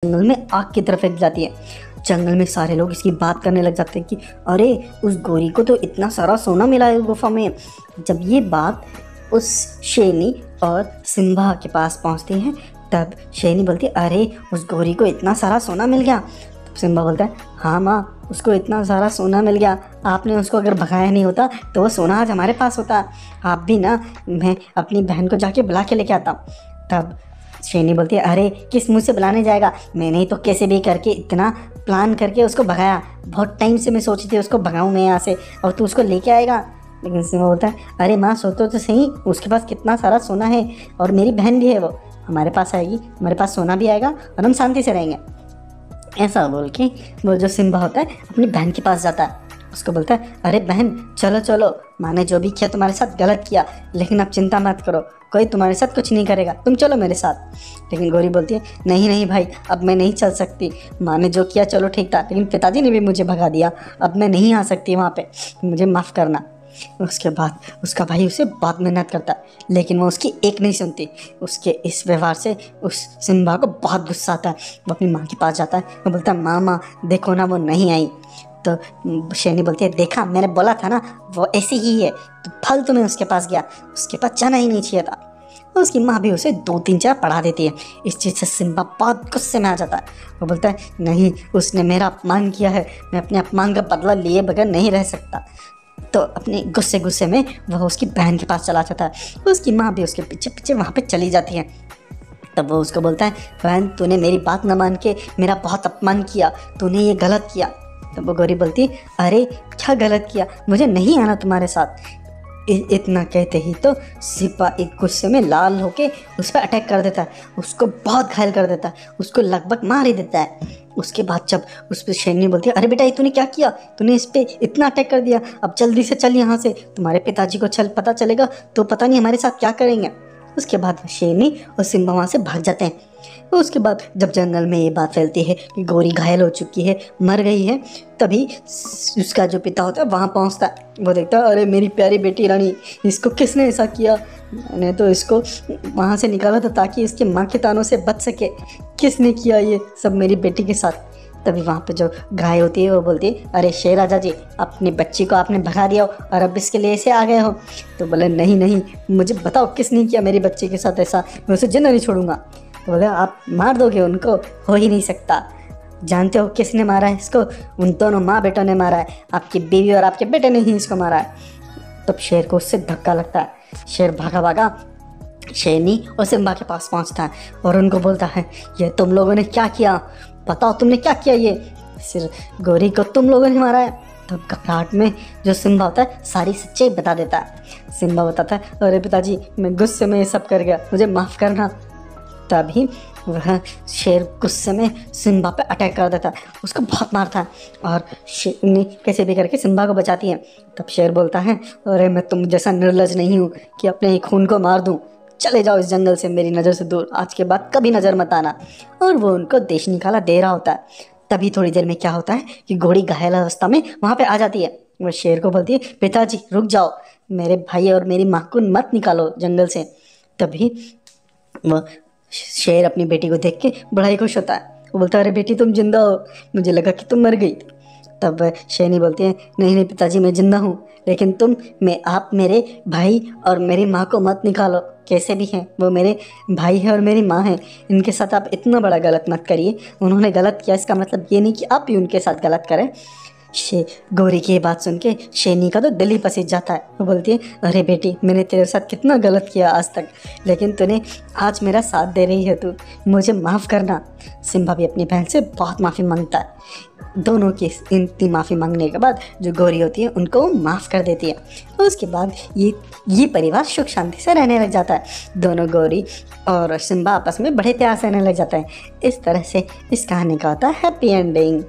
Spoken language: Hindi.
जंगल में आग की तरफ फेंक जाती है। जंगल में सारे लोग इसकी बात करने लग जाते हैं कि अरे उस गोरी को तो इतना सारा सोना मिला है गुफा में। जब ये बात उस शेरनी और सिम्बा के पास पहुंचती है तब शेरनी बोलती है अरे उस गोरी को इतना सारा सोना मिल गया। तब सिम्बा बोलता है हाँ माँ, उसको इतना सारा सोना मिल गया, आपने उसको अगर भगाया नहीं होता तो वो सोना आज हमारे पास होता। आप भी ना, मैं अपनी बहन को जाके बुला के लेके आता। तब शेरनी बोलती है अरे किस मुँह से बुलाने जाएगा, मैंने ही तो कैसे भी करके इतना प्लान करके उसको भगाया। बहुत टाइम से मैं सोची थी उसको भगाऊँ मैं यहाँ से और तू उसको लेके आएगा। लेकिन सिम्बा बोलता है अरे माँ सोचो तो सही, उसके पास कितना सारा सोना है और मेरी बहन भी है, वो हमारे पास आएगी, हमारे पास सोना भी आएगा और हम शांति से रहेंगे। ऐसा बोल के वो जो सिम्बा होता है अपनी बहन के पास जाता है। उसको बोलता है अरे बहन चलो चलो, माँ ने जो भी किया तुम्हारे साथ गलत किया, लेकिन अब चिंता मत करो, कोई तुम्हारे साथ कुछ नहीं करेगा, तुम चलो मेरे साथ। लेकिन गौरी बोलती है नहीं नहीं भाई, अब मैं नहीं चल सकती, माँ ने जो किया चलो ठीक था, लेकिन पिताजी ने भी मुझे भगा दिया, अब मैं नहीं आ सकती वहाँ पे, मुझे माफ़ करना। उसके बाद उसका भाई उसे बहुत मेहनत करता है, लेकिन वो उसकी एक नहीं सुनती। उसके इस व्यवहार से उस सिम्बा को बहुत गुस्सा आता है। वो अपनी माँ के पास जाता है, वो बोलता है माँ माँ देखो ना वो नहीं आई। तो शेरनी बोलती है देखा, मैंने बोला था ना वो ऐसी ही है, तो फल तुम्हें उसके पास गया, उसके पास जाना ही नहीं चाहिए था। और उसकी माँ भी उसे 2-3 पढ़ा देती है। इस चीज़ से सिम्बा बहुत गुस्से में आ जाता है। वो बोलता है नहीं, उसने मेरा अपमान किया है, मैं अपने अपमान का बदला लिए बगैर नहीं रह सकता। तो अपने गुस्से में वह उसकी बहन के पास चला जाता है। उसकी माँ भी उसके पीछे पीछे वहाँ पे चली जाती है। तब वो उसको बोलता है बहन तूने मेरी बात न मान के मेरा बहुत अपमान किया, तूने ये गलत किया। तब वो गौरी बोलती अरे क्या गलत किया, मुझे नहीं आना तुम्हारे साथ। इतना कहते ही तो सिपा एक गुस्से में लाल होके उस पर अटैक कर देता है, उसको बहुत घायल कर देता है, उसको लगभग मार ही देता है। उसके बाद जब उस पर शेरनी बोलती है अरे बेटा ये तूने क्या किया, तूने इस पर इतना अटैक कर दिया, अब जल्दी से चल यहाँ से, तुम्हारे पिताजी को पता चलेगा तो पता नहीं हमारे साथ क्या करेंगे। उसके बाद शेरनी और सिम्बा वहाँ से भाग जाते हैं। उसके बाद जब जंगल में ये बात फैलती है कि गौरी घायल हो चुकी है, मर गई है, तभी उसका जो पिता होता है वहाँ पहुँचता है। वो देखता है अरे मेरी प्यारी बेटी रानी, इसको किसने ऐसा किया, मैंने तो इसको वहाँ से निकाला था ताकि इसके माँ के तानों से बच सके, किसने किया ये सब मेरी बेटी के साथ। तभी वहाँ पे जो गाय होती है वो बोलती है अरे शेर राजा जी, अपनी बच्ची को आपने भगा दिया हो और अब इसके लिए ऐसे आ गए हो। तो बोले नहीं नहीं, मुझे बताओ किसने किया मेरी बच्ची के साथ ऐसा, मैं उसे जिंदा नहीं छोड़ूंगा। तो बोले आप मार दोगे उनको, हो ही नहीं सकता, जानते हो किसने मारा है इसको, उन दोनों माँ बेटों ने मारा है, आपकी बीवी और आपके बेटे ने ही इसको मारा है। तब शेर को उससे धक्का लगता है। शेर भागा भागा शेरनी और सिम्बा के पास पहुंचता है और उनको बोलता है ये तुम लोगों ने क्या किया, बताओ तुमने क्या किया, ये सिर्फ गौरी को तुम लोगों ने मारा है। तब घबराहट में जो सिम्बा होता है सारी सच्चाई बता देता है। सिम्बा बताता है अरे पिताजी मैं गुस्से में ये सब कर गया, मुझे माफ़ करना। तभी वह शेर गुस्से में सिम्बा पे अटैक कर देता है, उसको बहुत मारता है और शेरनी कैसे भी करके सिम्बा को बचाती है। तब शेर बोलता है अरे मैं तुम जैसा निर्लज नहीं हूँ कि अपने ही खून को मार दूँ, चले जाओ इस जंगल से मेरी नज़र से दूर, आज के बाद कभी नज़र मत आना। और वो उनको देश निकाला दे रहा होता है। तभी थोड़ी देर में क्या होता है कि घोड़ी घायल अवस्था में वहाँ पे आ जाती है। वो शेर को बोलती है पिताजी रुक जाओ, मेरे भाई और मेरी माँ को मत निकालो जंगल से। तभी वो शेर अपनी बेटी को देख के बड़ा ही खुश होता है। वो बोलता है अरे बेटी तुम जिंदा हो, मुझे लगा कि तुम मर गई। तब शेरनी बोलती है नहीं नहीं पिताजी मैं जिंदा हूँ, लेकिन आप मेरे भाई और मेरी माँ को मत निकालो, कैसे भी हैं वो मेरे भाई है और मेरी माँ है, इनके साथ आप इतना बड़ा गलत मत करिए, उन्होंने गलत किया इसका मतलब ये नहीं कि आप भी उनके साथ गलत करें। गौरी की ये बात सुन के शेरनी का तो दिल ही पसीज जाता है। वो बोलती है अरे बेटी मैंने तेरे साथ कितना गलत किया आज तक, लेकिन तूने आज मेरा साथ दे रही है, तू मुझे माफ़ करना। सिम्बा भी अपनी बहन से बहुत माफ़ी मांगता है। दोनों की इतनी माफ़ी मांगने के बाद जो गौरी होती है उनको वो माफ़ कर देती है। और उसके बाद ये परिवार सुख शांति से रहने लग जाता है। दोनों गौरी और सिम्बा आपस में बड़े प्यार से रहने लग जाता है। इस तरह से इस कहानी का होता है हैप्पी एंडिंग।